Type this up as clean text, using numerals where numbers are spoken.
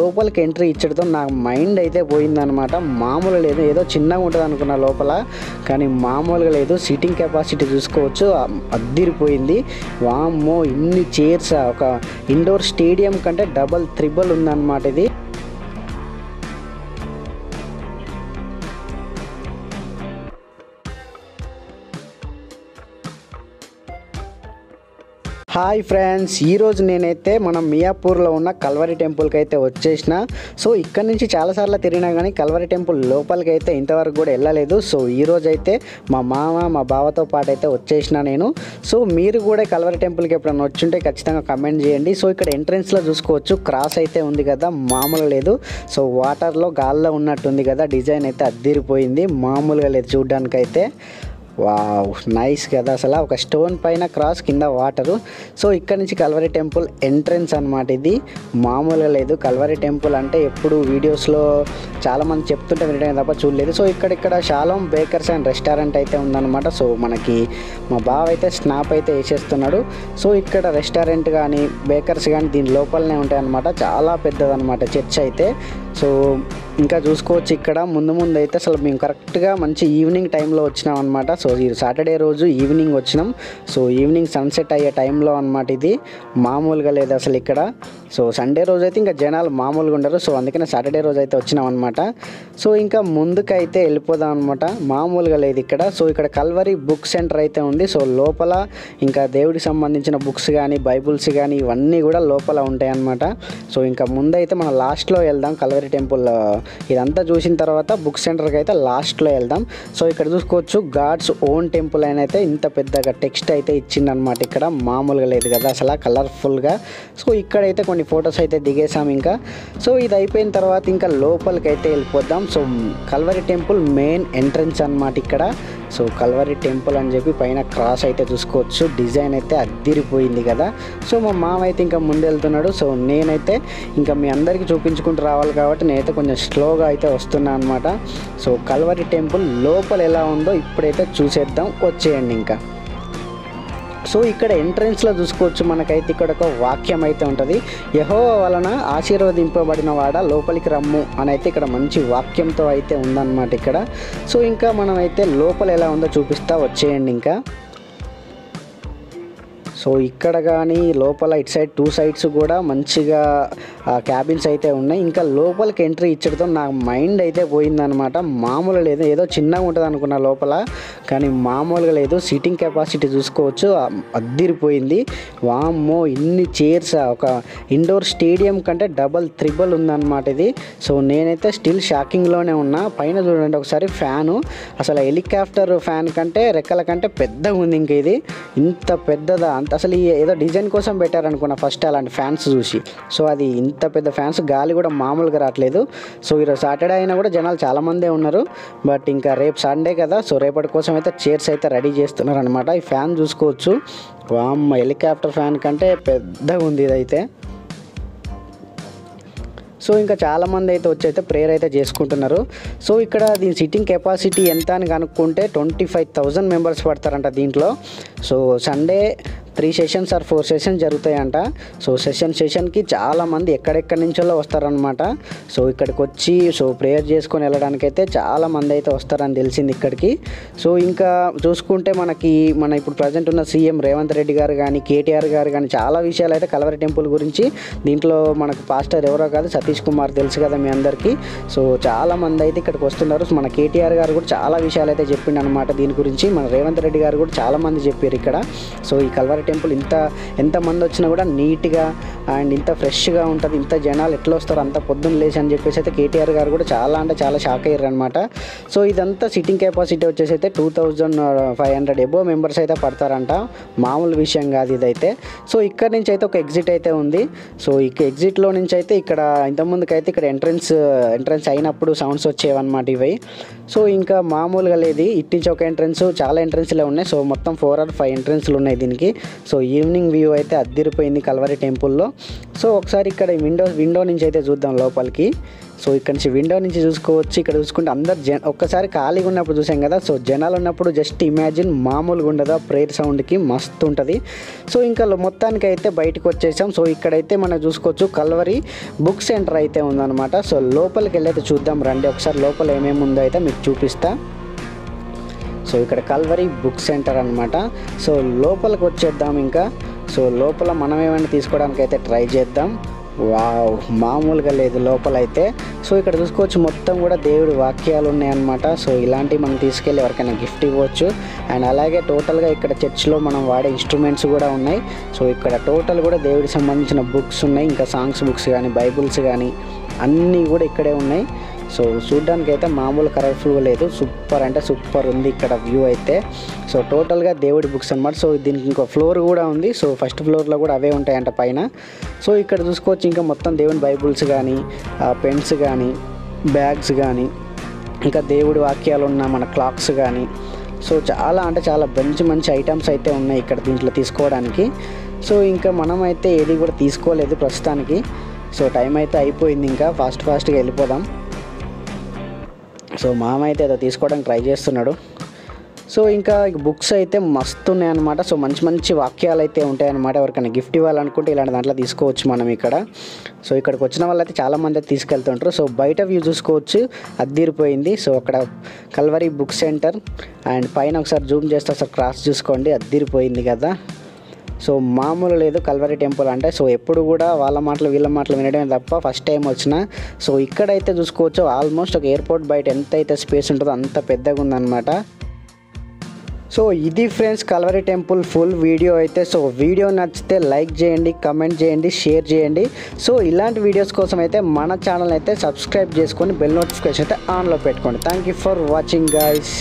లోపలికి ఎంట్రీ ఇచ్చడంతో నా మైండ్ అయితే పోయిందనమాట. మామూలు లేదు, ఏదో చిన్నగా ఉంటుంది అనుకున్న లోపల, కానీ మామూలుగా లేదు. సీటింగ్ కెపాసిటీ చూసుకోవచ్చు, అద్దిరిపోయింది. వామ్మో, ఇన్ని చైర్స్ ఒక ఇండోర్ స్టేడియం కంటే డబల్ త్రిబుల్ ఉందన్నమాట ఇది. హాయ్ ఫ్రెండ్స్, ఈరోజు నేనైతే మనం మియాపూర్లో ఉన్న కల్వరి టెంపుల్కి అయితే వచ్చేసిన. సో ఇక్కడ నుంచి చాలాసార్లు తిరిగినా కానీ కల్వరి టెంపుల్ లోపలికి అయితే ఇంతవరకు కూడా వెళ్ళలేదు. సో ఈరోజు అయితే మా మామ మా బావతో పాటు అయితే వచ్చేసిన నేను. సో మీరు కూడా కల్వరి టెంపుల్కి ఎప్పుడైనా వచ్చుంటే ఖచ్చితంగా కమెంట్ చేయండి. సో ఇక్కడ ఎంట్రెన్స్లో చూసుకోవచ్చు, క్రాస్ అయితే ఉంది కదా, మామూలుగా లేదు. సో వాటర్లో గాల్లో ఉన్నట్టుంది కదా, డిజైన్ అయితే అద్దిరిపోయింది, మామూలుగా లేదు చూడ్డానికి అయితే. వావ్, నైస్ కదా అసలు. ఒక స్టోన్ పైన క్రాస్, కింద వాటరు. సో ఇక్కడ నుంచి కల్వరి టెంపుల్ ఎంట్రన్స్ అనమాట ఇది, మామూలుగా లేదు. కల్వరి టెంపుల్ అంటే ఎప్పుడు వీడియోస్లో చాలామంది చెప్తుంటే వినడం తప్ప చూడలేదు. సో ఇక్కడ షాలోమ్ బేకర్స్ అండ్ రెస్టారెంట్ అయితే ఉందన్నమాట. సో మనకి మా బావ అయితే స్నాప్ అయితే వేసేస్తున్నాడు. సో ఇక్కడ రెస్టారెంట్ కానీ బేకర్స్ కానీ దీని లోపలనే ఉంటాయి అన్నమాట. చాలా పెద్దదన్నమాట చర్చ్ అయితే. సో ఇంకా చూసుకోవచ్చు, ఇక్కడ ముందు అయితే అసలు మేము కరెక్ట్గా మంచి ఈవినింగ్ టైంలో వచ్చినాం అనమాట. సో ఈ సాటర్డే రోజు ఈవినింగ్ వచ్చినాం. సో ఈవినింగ్ సన్సెట్ అయ్యే టైంలో అనమాట ఇది, మామూలుగా లేదు అసలు ఇక్కడ. సో సండే రోజు అయితే ఇంకా జనాలు మామూలుగా ఉండరు. సో అందుకనే సాటర్డే రోజు అయితే వచ్చినాం అనమాట. సో ఇంకా ముందుకైతే వెళ్ళిపోదాం అనమాట, మామూలుగా లేదు ఇక్కడ. సో ఇక్కడ కల్వరి బుక్ సెంటర్ అయితే ఉంది. సో లోపల ఇంకా దేవుడికి సంబంధించిన బుక్స్ కానీ బైబుల్స్ కానీ ఇవన్నీ కూడా లోపల ఉంటాయి అన్నమాట. సో ఇంకా ముందైతే మనం లాస్ట్లో వెళ్దాం. కల్వరి టెంపుల్ ఇదంతా చూసిన తర్వాత బుక్ సెంటర్కి అయితే లాస్ట్లో వెళ్దాం. సో ఇక్కడ చూసుకోవచ్చు, గాడ్స్ ఓన్ టెంపుల్ అని అయితే ఇంత పెద్దగా టెక్స్ట్ అయితే ఇచ్చిందనమాట ఇక్కడ, మామూలుగా లేదు కదా అసలు, కలర్ఫుల్గా. సో ఇక్కడైతే కొన్ని ఫొటోస్ అయితే దిగేసాం ఇంకా. సో ఇది అయిపోయిన తర్వాత ఇంకా లోపలికి అయితే వెళ్ళిపోద్దాం. So Calvary temple main entrance అనమాట ఇక్కడ. సో కల్వరి టెంపుల్ అని చెప్పి పైన క్రాస్ అయితే చూసుకోవచ్చు, డిజైన్ అయితే అద్దిరిపోయింది కదా. సో మా మామ అయితే ఇంకా ముందు వెళ్తున్నాడు. సో నేనైతే ఇంకా మీ అందరికీ చూపించుకుంటూ రావాలి కాబట్టి నేనైతే కొంచెం స్లోగా అయితే వస్తున్నా అనమాట. సో కల్వరి టెంపుల్ లోపల ఎలా ఉందో ఇప్పుడైతే చూసేద్దాం, వచ్చేయండి ఇంకా. సో ఇక్కడ ఎంట్రన్స్లో చూసుకోవచ్చు, మనకైతే ఇక్కడ ఒక వాక్యం అయితే ఉంటుంది, యెహోవా వలన ఆశీర్వదింపబడిన వాడ లోపలికి రమ్ము అని అయితే ఇక్కడ మంచి వాక్యంతో అయితే ఉందన్నమాట ఇక్కడ. సో ఇంకా మనం అయితే లోపల ఎలా ఉందో చూపిస్తా, వచ్చేయండి ఇంకా. సో ఇక్కడ కానీ లోపల ఇటు సైడ్ 2 సైడ్స్ కూడా మంచిగా క్యాబిన్స్ అయితే ఉన్నాయి. ఇంకా లోపలికి ఎంట్రీ ఇచ్చడంతో నా మైండ్ అయితే పోయిందనమాట. మామూలు లేదు, ఏదో చిన్నగా ఉంటుంది అనుకున్న లోపల, కానీ మామూలుగా లేదు. సీటింగ్ కెపాసిటీ చూసుకోవచ్చు, అద్దిరిపోయింది. వామ్మో, ఇన్ని చైర్స్ ఒక ఇండోర్ స్టేడియం కంటే డబల్ త్రిబుల్ ఉందన్నమాట ఇది. సో నేనైతే స్టిల్ షాకింగ్లోనే ఉన్నా. పైన చూడండి ఒకసారి, ఫ్యాను అసలు హెలికాప్టర్ ఫ్యాన్ కంటే రెక్కల కంటే పెద్దగా ఉంది. ఇంక ఇది ఇంత పెద్దదా అంత, అసలు ఏదో డిజైన్ కోసం పెట్టారనుకున్నా ఫస్ట్ అలాంటి ఫ్యాన్స్ చూసి. సో అది ఇంత పెద్ద ఫ్యాన్స్, గాలి కూడా మామూలుగా రావట్లేదు. సో ఈరోజు సాటర్డే అయినా కూడా జనాలు చాలామందే ఉన్నారు. బట్ ఇంకా రేపు సండే కదా, సో రేపటి కోసం అయితే చైర్స్ అయితే రెడీ చేస్తున్నారు అనమాట. ఈ ఫ్యాన్ చూసుకోవచ్చు, వామ్మ, హెలికాప్టర్ ఫ్యాన్ కంటే పెద్దగా ఉంది ఇదైతే. సో ఇంకా చాలామంది అయితే వచ్చి అయితే ప్రేయర్ అయితే చేసుకుంటున్నారు. సో ఇక్కడ దీని సిట్టింగ్ కెపాసిటీ ఎంత అని కనుక్కుంటే 25,000 మెంబర్స్ పడతారంట దీంట్లో. So Sunday 3 sessions or 4 sessions జరుగుతాయంట. సో సెషన్కి చాలామంది ఎక్కడెక్కడి నుంచో వస్తారనమాట. సో ఇక్కడికి వచ్చి సో ప్రేయర్ చేసుకొని వెళ్ళడానికైతే చాలామంది అయితే వస్తారని తెలిసింది ఇక్కడికి. సో ఇంకా చూసుకుంటే మన ఇప్పుడు ప్రజెంట్ ఉన్న సీఎం రేవంత్ రెడ్డి గారు కానీ కేటీఆర్ గారు కానీ చాలా విషయాలు అయితే కల్వరి టెంపుల్ గురించి, దీంట్లో మనకు పాస్టర్ ఎవరో కాదు సతీష్ కుమార్ తెలుసు కదా మీ అందరికీ. సో చాలామంది అయితే ఇక్కడికి వస్తున్నారు. మన కేటీఆర్ గారు కూడా చాలా విషయాలు అయితే చెప్పిండు అనమాట దీని గురించి. మన రేవంత్ రెడ్డి గారు కూడా చాలామంది చెప్పారు ఇక్కడ. సో ఈ కల్వరి టెంపుల్ ఎంతమంది వచ్చినా కూడా నీట్గా అండ్ ఇంత ఫ్రెష్గా ఉంటుంది, ఇంత జనాలు ఎట్లా వస్తారు అంత పొద్దున్న లేచి అని చెప్పేసి అయితే కేటీఆర్ గారు కూడా చాలా అంటే చాలా షాక్ అయ్యారు అనమాట. సో ఇదంతా సిట్టింగ్ కెపాసిటీ వచ్చేసి అయితే 2,500 ఎబో మెంబర్స్ అయితే పడతారంట, మామూలు విషయం కాదు ఇదైతే. సో ఇక్కడ నుంచి అయితే ఒక ఎగ్జిట్ అయితే ఉంది. సో ఈ ఎగ్జిట్లో నుంచి అయితే ఇక్కడ ఇంతకుముందుకైతే ఇక్కడ ఎంట్రన్స్ అయినప్పుడు సౌండ్స్ వచ్చేవన్నమాట ఇవి. సో ఇంకా మామూలుగా లేదు, ఇటు నుంచి ఒక ఎంట్రన్స్, చాలా ఎంట్రన్స్లే ఉన్నాయి. సో మొత్తం 4 or 5 ఎంట్రన్స్లు ఉన్నాయి దీనికి. సో ఈవినింగ్ వ్యూ అయితే అద్దిరిపోయింది కల్వరి టెంపుల్లో. సో ఒకసారి ఇక్కడ విండో నుంచి అయితే చూద్దాం లోపలికి. సో ఇక్కడ నుంచి విండో నుంచి చూసుకోవచ్చు. ఇక్కడ చూసుకుంటే అందరు ఒక్కసారి ఖాళీగా ఉన్నప్పుడు చూసాం కదా, సో జనాలు ఉన్నప్పుడు జస్ట్ ఇమాజిన్ మామూలుగా ఉండదు, ప్రేయర్ సౌండ్కి మస్తు ఉంటుంది. సో ఇంకా మొత్తానికి అయితే బయటకు వచ్చేసాం. సో ఇక్కడైతే మనం చూసుకోవచ్చు కల్వరి బుక్ సెంటర్ అయితే ఉందన్నమాట. సో లోపలికి వెళ్ళైతే చూద్దాం రండి. ఒకసారి లోపల ఏమేమి ఉందో అయితే మీకు చూపిస్తా. సో ఇక్కడ కల్వరి బుక్ సెంటర్ అనమాట. సో లోపలికి వచ్చేద్దాం ఇంకా. సో లోపల మనం ఏమైనా తీసుకోవడానికి అయితే ట్రై చేద్దాం. వావ్, మామూలుగా లేదు లోపలైతే. సో ఇక్కడ చూసుకోవచ్చు మొత్తం కూడా దేవుడి వాక్యాలు ఉన్నాయన్నమాట. సో ఇలాంటివి మనం తీసుకెళ్ళి ఎవరికైనా గిఫ్ట్ ఇవ్వచ్చు. అండ్ అలాగే టోటల్గా ఇక్కడ చర్చ్లో మనం వాడే ఇన్స్ట్రుమెంట్స్ కూడా ఉన్నాయి. సో ఇక్కడ టోటల్ కూడా దేవుడికి సంబంధించిన బుక్స్ ఉన్నాయి, ఇంకా సాంగ్స్ బుక్స్ కానీ బైబుల్స్ కానీ అన్నీ కూడా ఇక్కడే ఉన్నాయి. సో చూడ్డానికి అయితే మామూలు కలర్ఫుల్గా లేదు, సూపర్ అంటే సూపర్ ఉంది ఇక్కడ వ్యూ అయితే. సో టోటల్గా దేవుడి బుక్స్ అనమాట. సో దీనికి ఇంకో ఫ్లోర్ కూడా ఉంది. సో ఫస్ట్ ఫ్లోర్లో కూడా అవే ఉంటాయంట పైన. సో ఇక్కడ చూసుకోవచ్చు ఇంకా మొత్తం దేవుని బైబుల్స్ కానీ పెన్స్ కానీ బ్యాగ్స్ కానీ ఇంకా దేవుడి వాక్యాలు ఉన్న మన క్లాక్స్ కానీ, సో చాలా అంటే చాలా మంచి ఐటమ్స్ అయితే ఉన్నాయి ఇక్కడ దీంట్లో తీసుకోవడానికి. సో ఇంకా మనం అయితే ఏది కూడా తీసుకోలేదు ప్రస్తుతానికి. సో టైం అయితే అయిపోయింది, ఇంకా ఫాస్ట్గా వెళ్ళిపోదాం. సో మామ అయితే ఏదో తీసుకోవడానికి ట్రై చేస్తున్నాడు. సో ఇంకా బుక్స్ అయితే మస్తు ఉన్నాయన్నమాట. సో మంచి వాక్యాలు అయితే ఉంటాయన్నమాట. ఎవరికైనా గిఫ్ట్ ఇవ్వాలనుకుంటే ఇలాంటి దాంట్లో తీసుకోవచ్చు మనం ఇక్కడ. సో ఇక్కడికి వచ్చిన వాళ్ళు అయితే చాలామంది అయితే తీసుకెళ్తుంటారు. సో బయట వ్యూ చూసుకోవచ్చు, అద్దిరిపోయింది. సో అక్కడ కల్వరి బుక్ సెంటర్ అండ్ పైన ఒకసారి జూమ్ చేస్తే ఒకసారి క్రాస్ చూసుకోండి, అద్దిరిపోయింది కదా. సో మామూలు లేదు కల్వరి టెంపుల్ అంటే. సో ఎప్పుడు కూడా వాళ్ళ మాటలు వీళ్ళ మాటలు వినడమే తప్ప ఫస్ట్ టైం వచ్చిన. సో ఇక్కడైతే చూసుకోవచ్చు ఆల్మోస్ట్ ఒక ఎయిర్పోర్ట్ బయట ఎంత అయితే స్పేస్ ఉంటుందో అంత పెద్దగా ఉందన్నమాట. సో ఇది friends Calvary temple full video అయితే. సో వీడియో నచ్చితే లైక్ చేయండి, కమెంట్ చేయండి, షేర్ చేయండి. సో ఇలాంటి వీడియోస్ కోసం అయితే మన ఛానల్ అయితే సబ్స్క్రైబ్ చేసుకొని బెల్ నోటిఫికేషన్ అయితే ఆన్లో పెట్టుకోండి. Thank you for watching guys.